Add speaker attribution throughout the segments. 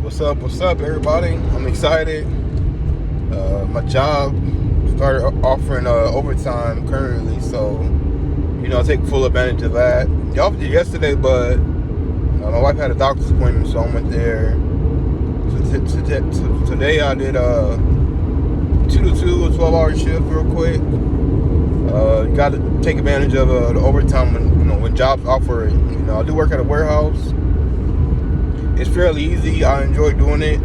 Speaker 1: What's up, everybody? I'm excited. My job started offering overtime currently, so I take full advantage of that. They offered it yesterday, but my wife had a doctor's appointment, so I went there. So today I did 2 to 2, a 12-hour shift, real quick. Got to take advantage of the overtime when jobs offer it. I do work at a warehouse. It's fairly easy. I enjoy doing it.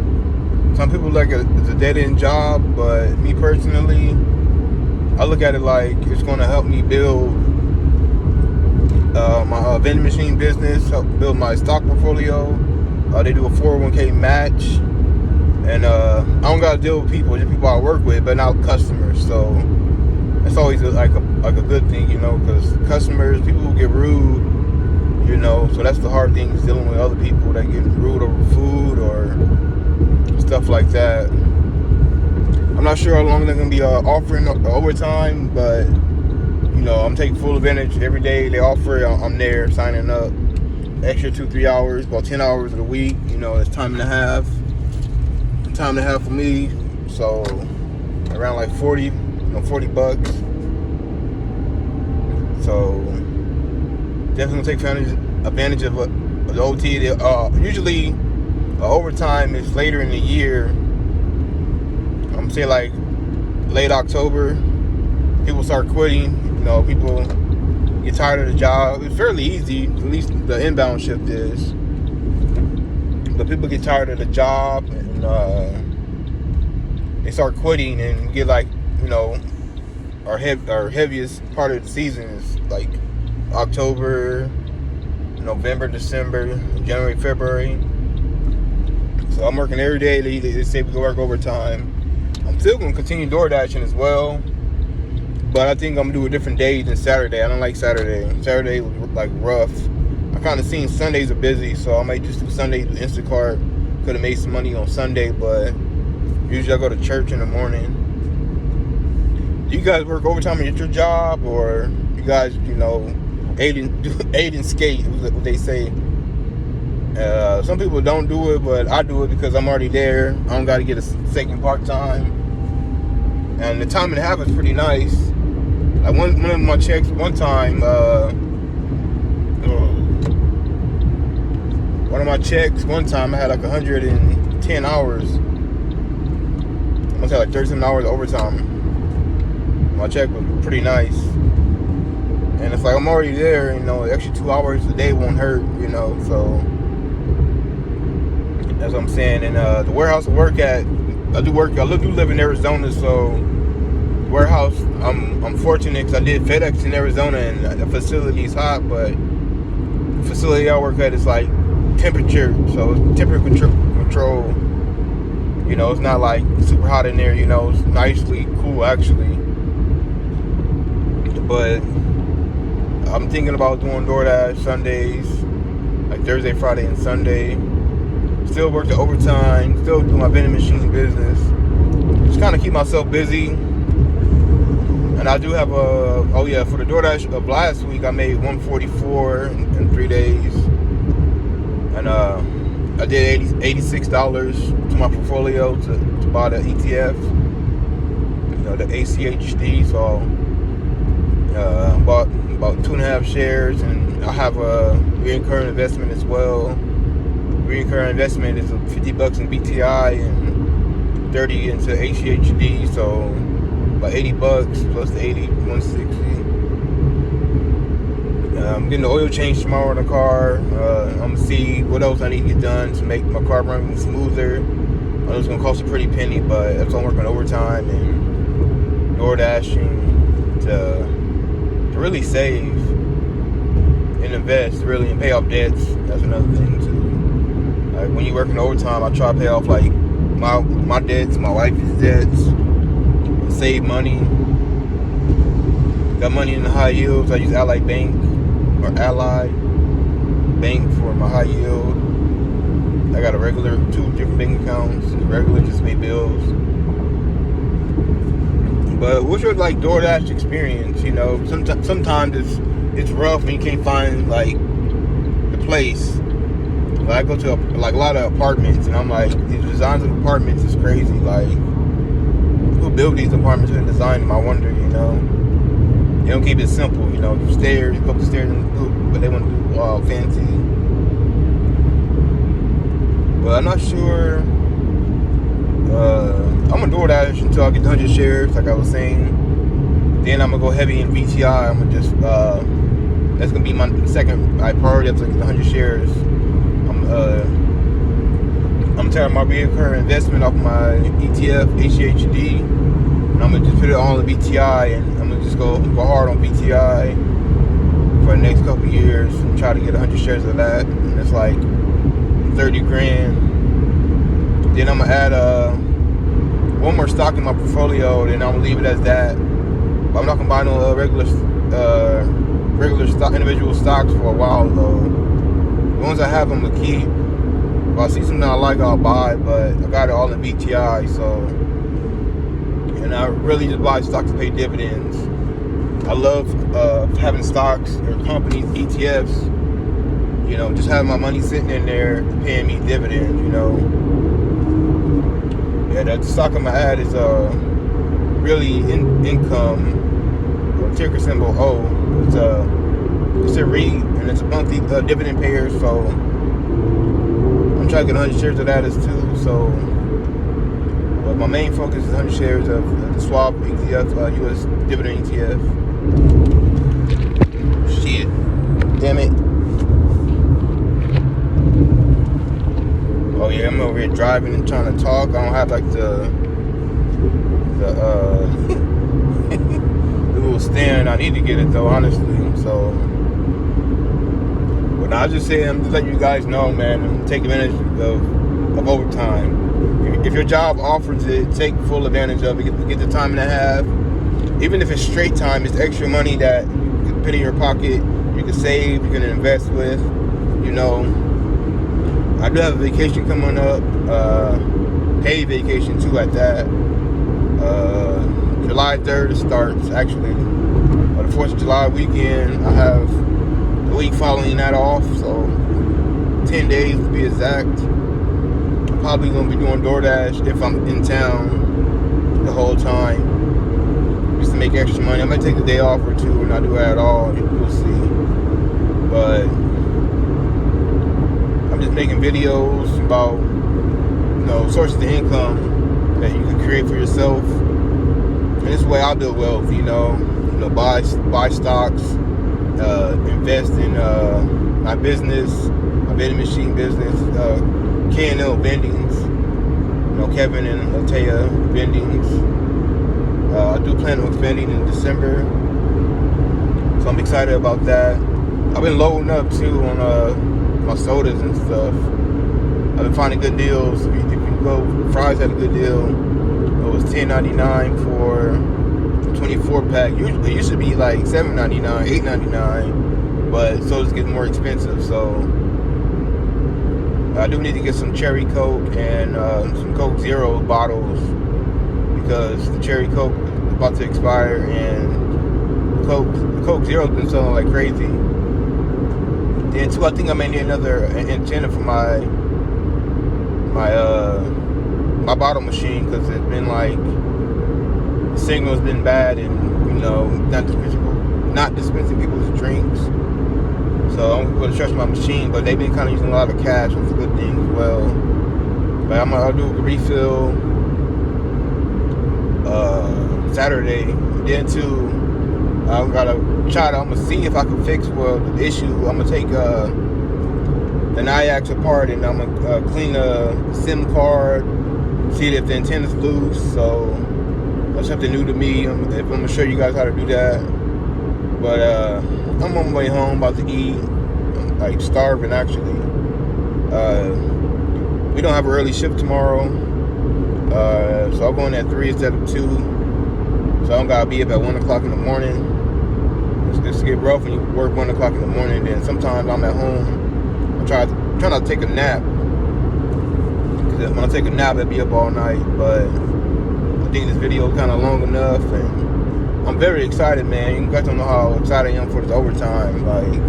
Speaker 1: Some people like it's a dead-end job, but me personally, I look at it like it's going to help me build my vending machine business, help build my stock portfolio. They do a 401k match, and I don't got to deal with people, just people I work with, but not customers. So it's always like a good thing, because customers, people who get rude, so that's the hard thing, is dealing with other people that get rude over food or stuff like that. I'm not sure how long they're going to be offering overtime, but I'm taking full advantage. Every day they offer it, I'm there signing up. Extra 2-3 hours, about 10 hours of the week. It's time and a half for me. So around like 40 bucks. So definitely take advantage of the OT. Usually overtime is later in the year. I'm saying like late October. People start quitting. People get tired of the job. It's fairly easy, at least the inbound shift is. But people get tired of the job, and they start quitting, and get like, our heaviest part of the season is like October, November, December, January, February. So I'm working every day. They say we can work overtime. I'm still going to continue door dashing as well, but I think I'm going to do a different day than Saturday. I don't like Saturday. Saturday was like rough. I kind of seen Sundays are busy, so I might just do Sundays with Instacart. Could have made some money on Sunday, but usually I go to church in the morning. Do you guys work overtime at your job, or you guys, aid and skate, what they say? Some people don't do it, but I do it because I'm already there. I don't got to get a second part-time. And the time and a half is pretty nice. Like one of my checks one time, I had like 110 hours. I must have like 13 hours of overtime. My check was pretty nice. And it's like I'm already there, the extra 2 hours a day won't hurt, so that's what I'm saying. And the warehouse I work at, I do live in Arizona, so warehouse, I'm fortunate because I did FedEx in Arizona, and the facility is hot, but the facility I work at is like temperature, so it's temperature control. It's not like super hot in there, it's nicely cool actually. But I'm thinking about doing DoorDash Sundays, like Thursday, Friday, and Sunday. Still work the overtime, still do my vending machine business. Just kind of keep myself busy. And I do have for the DoorDash of last week, I made $144 in 3 days. And I did $86 to my portfolio to buy the ETF, the ACHD. So bought about 2.5 shares, and I have a recurring investment as well. Recurring investment is $50 in BTI and 30 into ACHD, so about $80 plus the 80, 160. I'm getting the oil change tomorrow in the car. I'm gonna see what else I need to get done to make my car run smoother. I know it's gonna cost a pretty penny, but that's why I'm working overtime and door dashing to really save and invest, really, and pay off debts. That's another thing too. Like when you're working overtime, I try to pay off like my debts, my wife's debts, save money. Got money in the high yields. I use Ally Bank for my high yield. I got a regular 2 different bank accounts. Regular, just pay bills. But what's your like DoorDash experience? Sometimes it's rough when you can't find like the place. But I go to like a lot of apartments, and I'm like, these designs of apartments is crazy. Like, who built these apartments and designed them? I wonder, you know. They don't keep it simple, you know. Stairs, go up the stairs, but they want to do fancy. But I'm not sure. I'm gonna DoorDash until I get 100 shares, like I was saying. Then I'm gonna go heavy in VTI. I'm gonna just that's gonna be my second priority after I get 100 shares. I'm tearing my recurring investment off my ETF, HGHD, and I'm gonna just put it all in VTI, and I'm gonna just go hard on VTI for the next couple years and try to get 100 shares of that. And it's like 30 grand. Then I'm gonna add one more stock in my portfolio, then I'm gonna leave it as that. But I'm not gonna buy no regular stock, individual stocks for a while though. The ones I have, I'm gonna keep. If I see something I like, I'll buy. But I got it all in VTI, so. And I really just buy stocks to pay dividends. I love having stocks or companies, ETFs. You know, just having my money sitting in there paying me dividends. You know. Yeah, that stock I'm gonna add is really income, or ticker symbol O. It's a REIT, and it's a monthly dividend payer. So I'm trying to get 100 shares of that as too. So, but my main focus is 100 shares of the Swap ETF, US dividend ETF. Shit, damn it. Oh yeah, I'm over here driving and trying to talk. I don't have like the little stand. I need to get it though, honestly. So, but I just say, I'm just letting you guys know, man, and take advantage of overtime. If your job offers it, take full advantage of it. Get the time and a half. Even if it's straight time, it's extra money that you can put in your pocket. You can save. You can invest with. You know. I do have a vacation coming up, paid vacation too at that. July 3rd it starts, actually. The 4th of July weekend, I have the week following that off, so 10 days to be exact. I'm probably going to be doing DoorDash if I'm in town the whole time, just to make extra money. I might take a day off or two and not do it at all, you'll see. But just making videos about, you know, sources of income that you can create for yourself. And this way I'll build wealth, you know, buy stocks, invest in my business, my vending machine business, K&L Vendings, you know, Kevin and Latea Vendings. I do plan on vending in December, so I'm excited about that. I've been loading up too on my sodas and stuff. I've been finding good deals. If you go, Fry's had a good deal. It was $10.99 for a 24 pack. It used to be like $7.99, $8.99, but sodas get more expensive. So I do need to get some cherry Coke and some Coke Zero bottles, because the cherry Coke is about to expire, and the Coke Zero's been selling like crazy. Then too, I think I may need another antenna for my bottle machine, because it's been like, the signal's been bad, and you know, not dispensing people's drinks. So I'm going to trust my machine, but they've been kind of using a lot of cash, which is a good thing as well. But I'll do a refill Saturday. Then too, I'm gonna see if I can fix the issue. I'm gonna take the NIAX apart, and I'm gonna clean the SIM card, see if the antenna's loose. So that's something new to me. I'm gonna show you guys how to do that. But I'm on my way home, about to eat. I'm like starving actually. We don't have an early shift tomorrow, so I'm going at 3 instead of 2. So I'm gotta be up at 1 o'clock in the morning. It's get rough when you work 1 o'clock in the morning. Then sometimes I'm at home. I try not to take a nap, because when I take a nap, I'll be up all night. But I think this video is kind of long enough, and I'm very excited, man. You guys don't know how excited I am for this overtime. Like,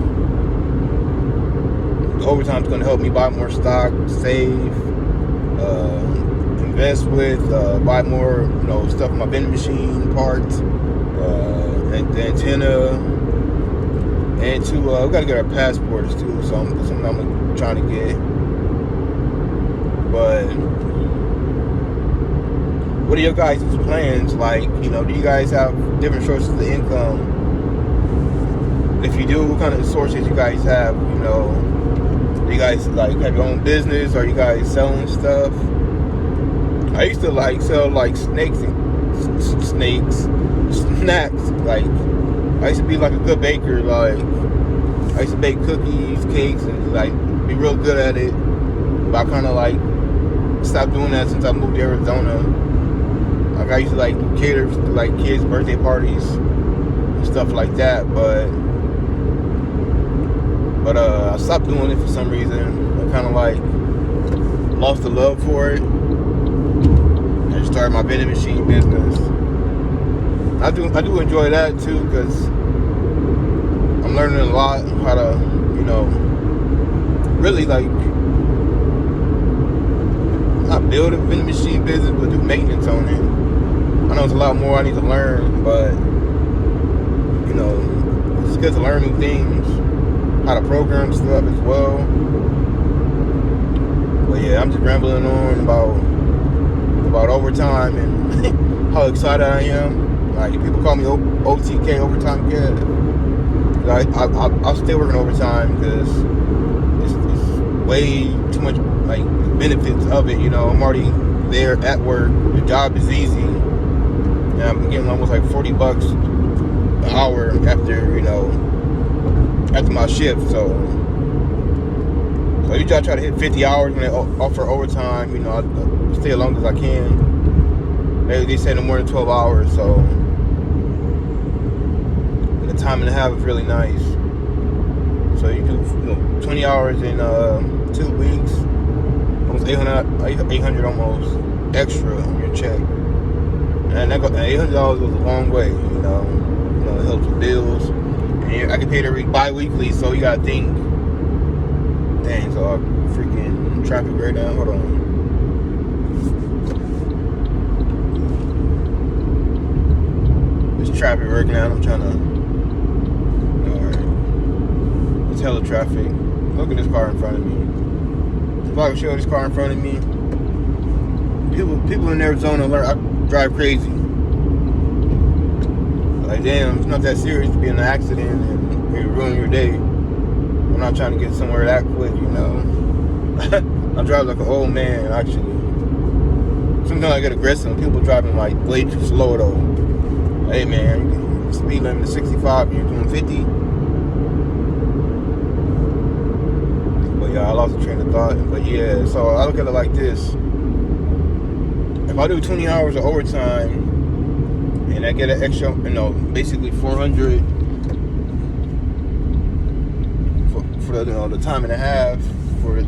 Speaker 1: the overtime is going to help me buy more stock, save, invest with, buy more, stuff in my vending machine, parts, the antenna, and we got to get our passports too. So something I'm trying to get. But what are your guys' plans? Like, do you guys have different sources of income? If you do, what kind of sources you guys have? Do you guys like have your own business? Are you guys selling stuff? I used to sell snacks. Like, I used to be like a good baker. Like, I used to bake cookies, cakes, and be real good at it. But I kind of stopped doing that since I moved to Arizona. Like, I used to cater to kids' birthday parties and stuff like that. But I stopped doing it for some reason. I kind of lost the love for it. I just started my vending machine business. I do enjoy that too, because I'm learning a lot how to, really not build a vending machine business, but do maintenance on it. I know it's a lot more I need to learn, but it's good to learn new things, how to program stuff as well. But yeah, I'm just rambling on about overtime and how excited I am. People call me OTK, overtime kid. I'm still working overtime because it's way too much benefits of it. I'm already there at work. The job is easy, and I'm getting almost $40 an hour after my shift. So usually I try to hit 50 hours when they offer overtime. I stay as long as I can. They say no more than 12 hours, so the time and a half is really nice. So you do 20 hours in 2 weeks, almost 800 almost extra on your check, and that $800 goes a long way. It helps with bills. And I get paid every bi-weekly, so you gotta think. Dang, so I'm freaking traffic right now. Hold on. There's traffic right now. I'm trying to. Alright. There's hella traffic. Look at this car in front of me. If I can show this car in front of me, people in Arizona I drive crazy. Damn, it's not that serious to be in an accident and you ruin your day. I'm not trying to get somewhere that quick, I drive like an old man, actually. Sometimes I get aggressive when people driving way too slow though. Hey man, you speed limit is 65 and you're doing 50. But yeah, I lost the train of thought. But yeah, so I look at it like this. If I do 20 hours of overtime and I get an extra, basically 400 for the time and a half, or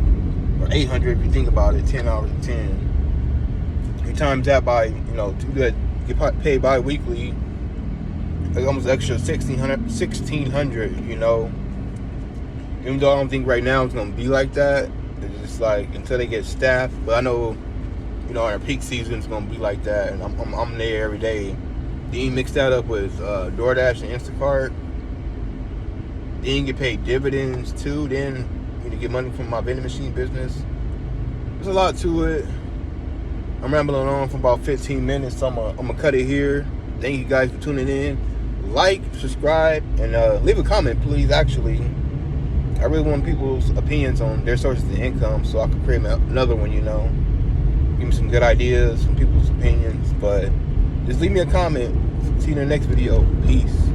Speaker 1: 800 if you think about it, 10 hours of 10. You times that by, do that, get paid bi-weekly, like almost extra 1,600, Even though I don't think right now it's going to be like that. It's just until they get staff. But I know, in our peak season it's going to be like that, and I'm there every day. Then you mix that up with DoorDash and Instacart. Then you get paid dividends too. Then you get money from my vending machine business. There's a lot to it. I'm rambling on for about 15 minutes, so I'm gonna cut it here. Thank you guys for tuning in. Like, subscribe, and leave a comment, please. Actually, I really want people's opinions on their sources of income, so I can create another one. Give me some good ideas from people's opinions. But just leave me a comment. See you in the next video. Peace.